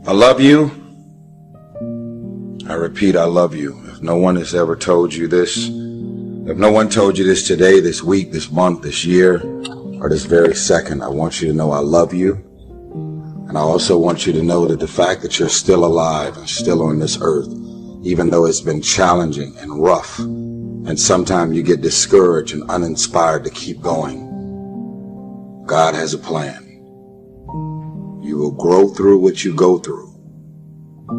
I love you. I repeat, I love you. If no one has ever told you this, if no one told you this today, this week, this month, this year, or this very second, I want you to know I love you. And I also want you to know that the fact that you're still alive and still on this earth, even though it's been challenging and rough, and sometimes you get discouraged and uninspired to keep going, God has a plan. You will grow through what you go through.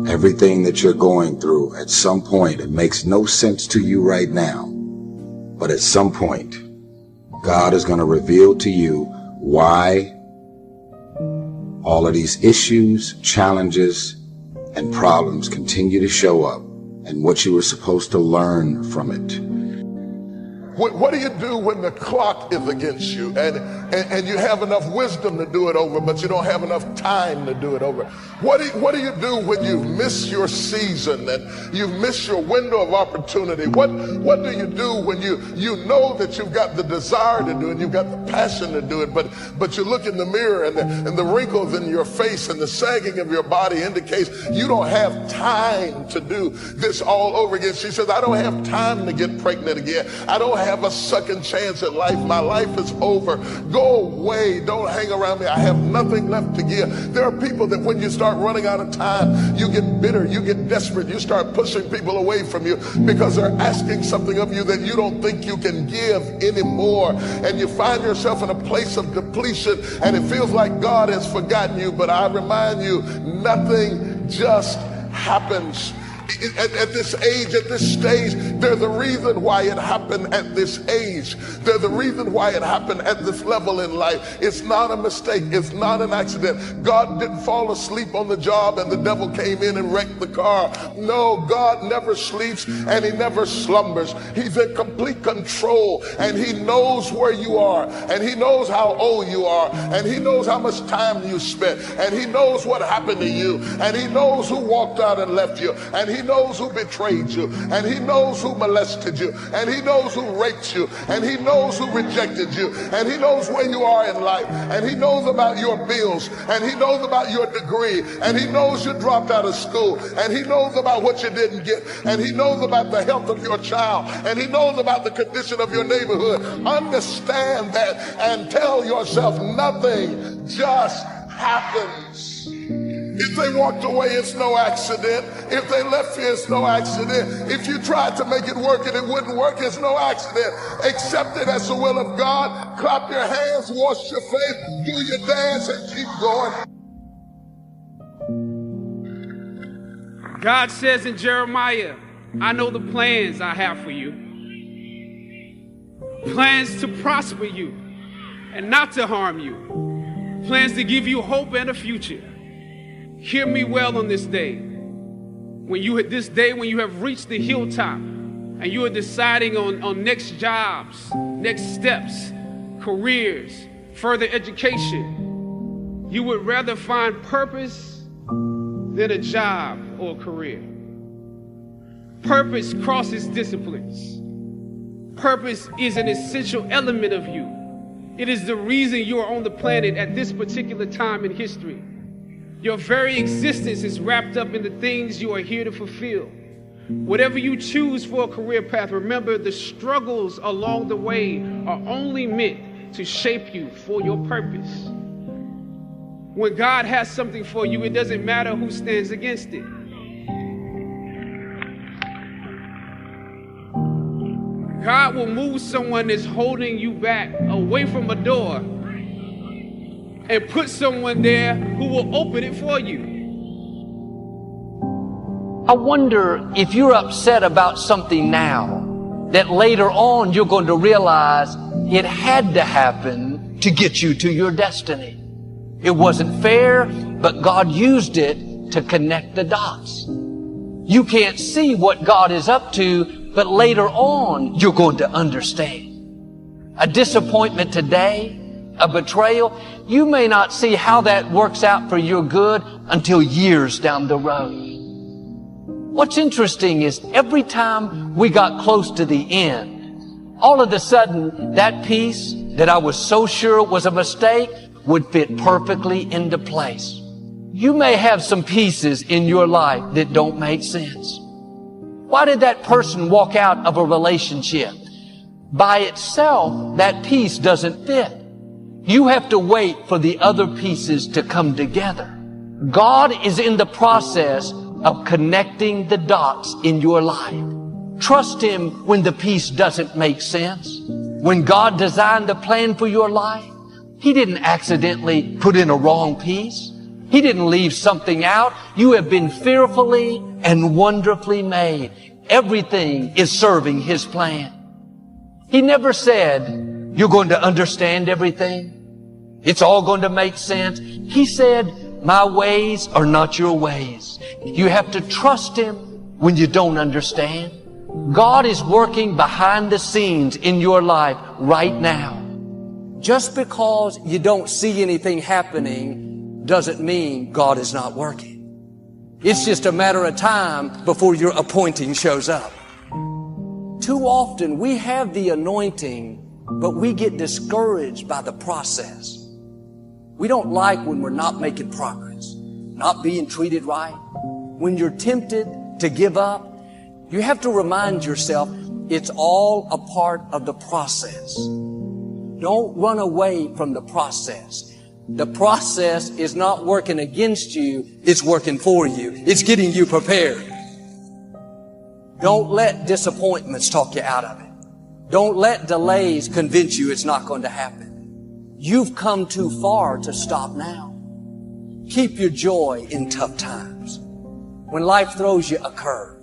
Everything that you're going through, at some point, it makes no sense to you right now. But at some point, God is going to reveal to you why all of these issues, challenges, and problems continue to show up, and what you were supposed to learn from it. What do you do when the clock is against you and you have enough wisdom to do it over, but you don't have enough time to do it over? What do you do when you miss your season and you miss your window of opportunity? What do you do when you know that you've got the desire to do it, you've got the passion to do it, but you look in the mirror and the wrinkles in your face and the sagging of your body indicates you don't have time to do this all over again. She says, I don't have time to get pregnant again. I don't have a second chance at life. My life is over. Go away. Don't hang around me. I have nothing left to give. There are people that when you start running out of time, you get bitter, you get desperate, you start pushing people away from you because they're asking something of you that you don't think you can give anymore. And you find yourself in a place of depletion and it feels like God has forgotten you. But I remind you, nothing just happens. At this age, at this stage, there's a reason why it happened at this age. There's a reason why it happened at this level in life. It's not a mistake. It's not an accident. God didn't fall asleep on the job and the devil came in and wrecked the car. No, God never sleeps and he never slumbers. He's in complete control and he knows where you are and he knows how old you are and he knows how much time you spent and he knows what happened to you and he knows who walked out and left you and he knows who betrayed you, and he knows who molested you, and he knows who raped you, and he knows who rejected you, and he knows where you are in life, and he knows about your bills, and he knows about your degree, and he knows you dropped out of school, and he knows about what you didn't get, and he knows about the health of your child, and he knows about the condition of your neighborhood. Understand that and tell yourself nothing just happens. If they walked away, it's no accident. If they left you, it's no accident. If you tried to make it work and it wouldn't work, it's no accident. Accept it as the will of God. Clap your hands, wash your face, do your dance, and keep going. God says in Jeremiah, I know the plans I have for you. Plans to prosper you and not to harm you. Plans to give you hope and a future. Hear me well on this day. When you have reached the hilltop and you are deciding on next jobs, next steps, careers, further education, you would rather find purpose than a job or a career. Purpose crosses disciplines. Purpose is an essential element of you. It is the reason you are on the planet at this particular time in history. Your very existence is wrapped up in the things you are here to fulfill. Whatever you choose for a career path, remember the struggles along the way are only meant to shape you for your purpose. When God has something for you, it doesn't matter who stands against it. God will move someone that's holding you back away from a door and put someone there who will open it for you. I wonder if you're upset about something now that later on you're going to realize it had to happen to get you to your destiny. It wasn't fair, but God used it to connect the dots. You can't see what God is up to, but later on you're going to understand. A disappointment today, a betrayal, you may not see how that works out for your good until years down the road. What's interesting is every time we got close to the end, all of a sudden that piece that I was so sure was a mistake would fit perfectly into place. You may have some pieces in your life that don't make sense. Why did that person walk out of a relationship? By itself, that piece doesn't fit. You have to wait for the other pieces to come together. God is in the process of connecting the dots in your life. Trust Him when the piece doesn't make sense. When God designed the plan for your life, He didn't accidentally put in a wrong piece. He didn't leave something out. You have been fearfully and wonderfully made. Everything is serving His plan. He never said, you're going to understand everything. It's all going to make sense. He said, my ways are not your ways. You have to trust Him when you don't understand. God is working behind the scenes in your life right now. Just because you don't see anything happening doesn't mean God is not working. It's just a matter of time before your appointing shows up. Too often we have the anointing, but we get discouraged by the process. We don't like when we're not making progress, not being treated right. When you're tempted to give up, you have to remind yourself it's all a part of the process. Don't run away from the process. The process is not working against you, it's working for you. It's getting you prepared. Don't let disappointments talk you out of it. Don't let delays convince you it's not going to happen. You've come too far to stop now. Keep your joy in tough times. When life throws you a curve,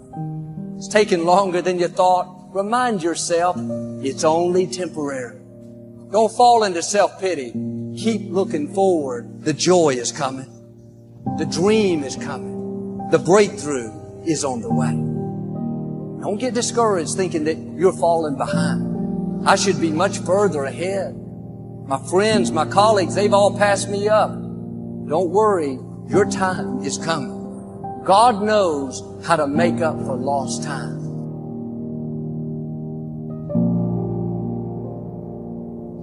it's taking longer than you thought, remind yourself it's only temporary. Don't fall into self-pity. Keep looking forward. The joy is coming. The dream is coming. The breakthrough is on the way. Don't get discouraged thinking that you're falling behind. I should be much further ahead. My friends, my colleagues, they've all passed me up. Don't worry, your time is coming. God knows how to make up for lost time.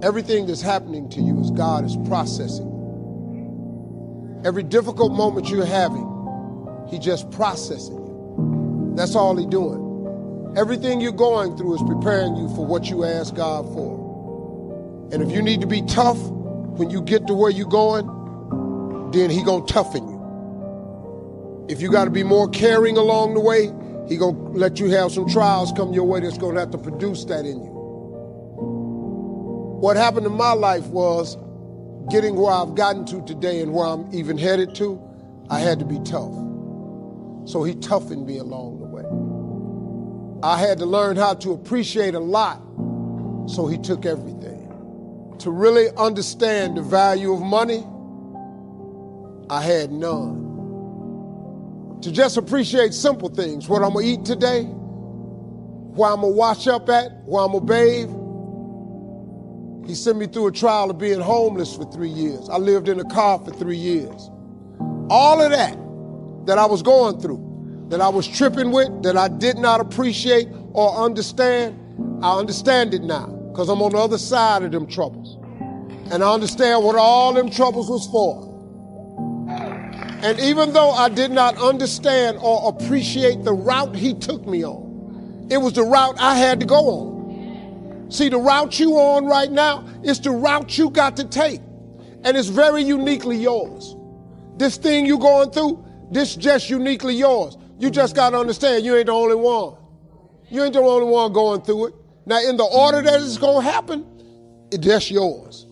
Everything that's happening to you is God is processing. Every difficult moment you're having, He just processing you. That's all He's doing. Everything you're going through is preparing you for what you ask God for. And if you need to be tough when you get to where you're going, then He gonna toughen you. If you got to be more caring along the way, He gonna let you have some trials come your way that's gonna have to produce that in you. What happened in my life was getting where I've gotten to today and where I'm even headed to, I had to be tough. So He toughened me along the way. I had to learn how to appreciate a lot, so He took everything. To really understand the value of money, I had none. To just appreciate simple things, what I'm gonna eat today, where I'm gonna wash up at, where I'm gonna bathe. He sent me through a trial of being homeless for 3 years. I lived in a car for 3 years. All of that I was going through, that I was tripping with, that I did not appreciate or understand, I understand it now, because I'm on the other side of them troubles. And I understand what all them troubles was for. And even though I did not understand or appreciate the route He took me on, it was the route I had to go on. See, the route you on right now is the route you got to take. And it's very uniquely yours. This thing you going through, this just uniquely yours. You just got to understand you ain't the only one. You ain't the only one going through it. Now, in the order that it's going to happen, that's yours.